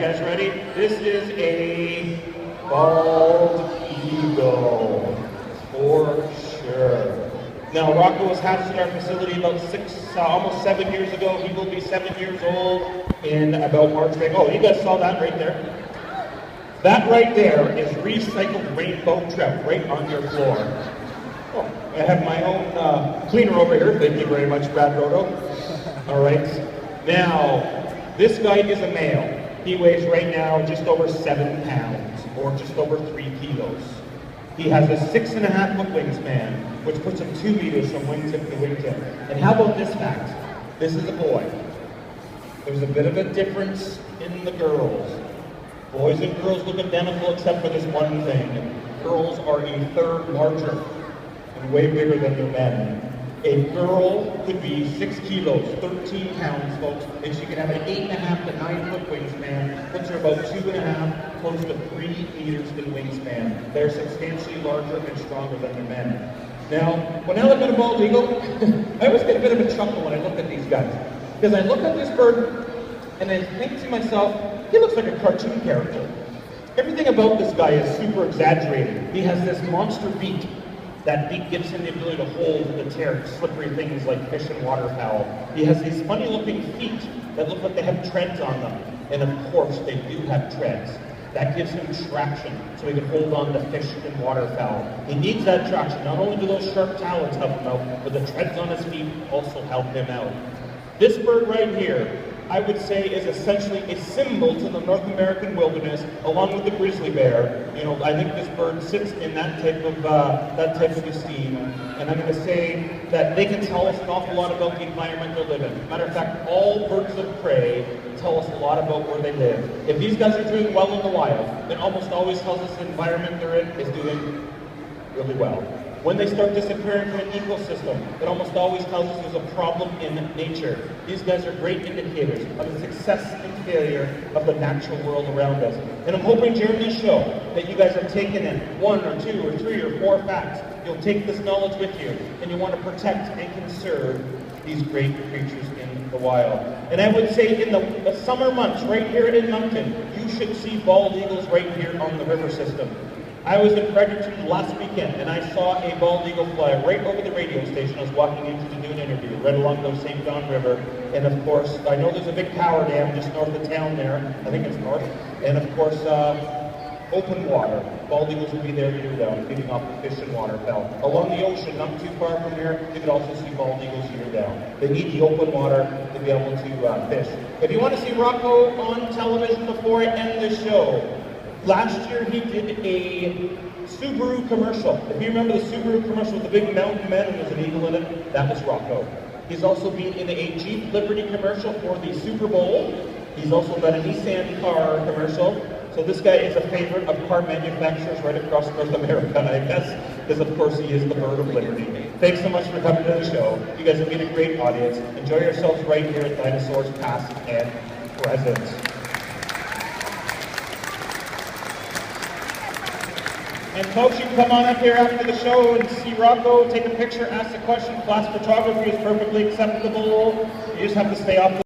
guys ready? This is a bald eagle, for sure. Now, Rocco was hatched in our facility about almost 7 years ago. He will be 7 years old in about March. Oh, you guys saw that right there? That right there is recycled rainbow trout right on your floor. Oh, I have my own cleaner over here. Thank you very much, Brad Roto. All right. Now, this guy is a male. He weighs right now just over 7 pounds, or just over 3 kilos. He has a 6.5 foot wingspan, which puts him 2 meters from wingtip to wingtip. And how about this fact? This is a boy. There's a bit of a difference in the girls. Boys and girls look identical except for this one thing. Girls are a third larger and way bigger than their men. A girl could be 6 kilos, 13 pounds, folks, and she could have an 8.5 to 9 foot wingspan, puts her about 2.5, close to 3 meters in wingspan. They're substantially larger and stronger than their men. Now, when I look at a bald eagle, I always get a bit of a chuckle when I look at these guys. Because I look at this bird, and I think to myself, he looks like a cartoon character. Everything about this guy is super exaggerated. He has this monster beak. That beak gives him the ability to hold and tear slippery things like fish and waterfowl. He has these funny looking feet that look like they have treads on them. And of course, they do have treads. That gives him traction, so he can hold on to fish and waterfowl. He needs that traction. Not only do those sharp talons help him out, but the treads on his feet also help him out. This bird right here, I would say, is essentially a symbol to the North American wilderness, along with the grizzly bear. You know, I think this bird sits in that type of esteem. And I'm going to say that they can tell us an awful lot about the environment they live in. Matter of fact, all birds of prey tell us a lot about where they live. If these guys are doing well in the wild, it almost always tells us the environment they're in is doing really well. When they start disappearing from an ecosystem, it almost always tells us there's a problem in nature. These guys are great indicators of the success and failure of the natural world around us. And I'm hoping during this show that you guys have taken in 1 or 2 or 3 or 4 facts. You'll take this knowledge with you, and you want to protect and conserve these great creatures in the wild. And I would say in the summer months, right here in Moncton, you should see bald eagles right here on the river system. I was in Fredericton last weekend, and I saw a bald eagle fly right over the radio station. I was walking in to do an interview right along the St. John River. And of course, I know there's a big power dam just north of town there. I think it's north. And of course, open water. Bald eagles will be there year-round, feeding off the fish and waterfowl. Along the ocean, not too far from here, you could also see bald eagles year-round. They need the open water to be able to fish. If you want to see Rocco on television before I end the show, last year he did a Subaru commercial. If you remember the Subaru commercial with the big mountain men and there's an eagle in it, that was Rocco. He's also been in a Jeep Liberty commercial for the Super Bowl. He's also done a Nissan car commercial. So this guy is a favorite of car manufacturers right across North America, I guess, because of course he is the bird of liberty. Thanks so much for coming to the show. You guys have been a great audience. Enjoy yourselves right here at Dinosaurs Past and Present. And folks, you can come on up here after the show and see Rocco, take a picture, ask a question. Class photography is perfectly acceptable. You just have to stay off the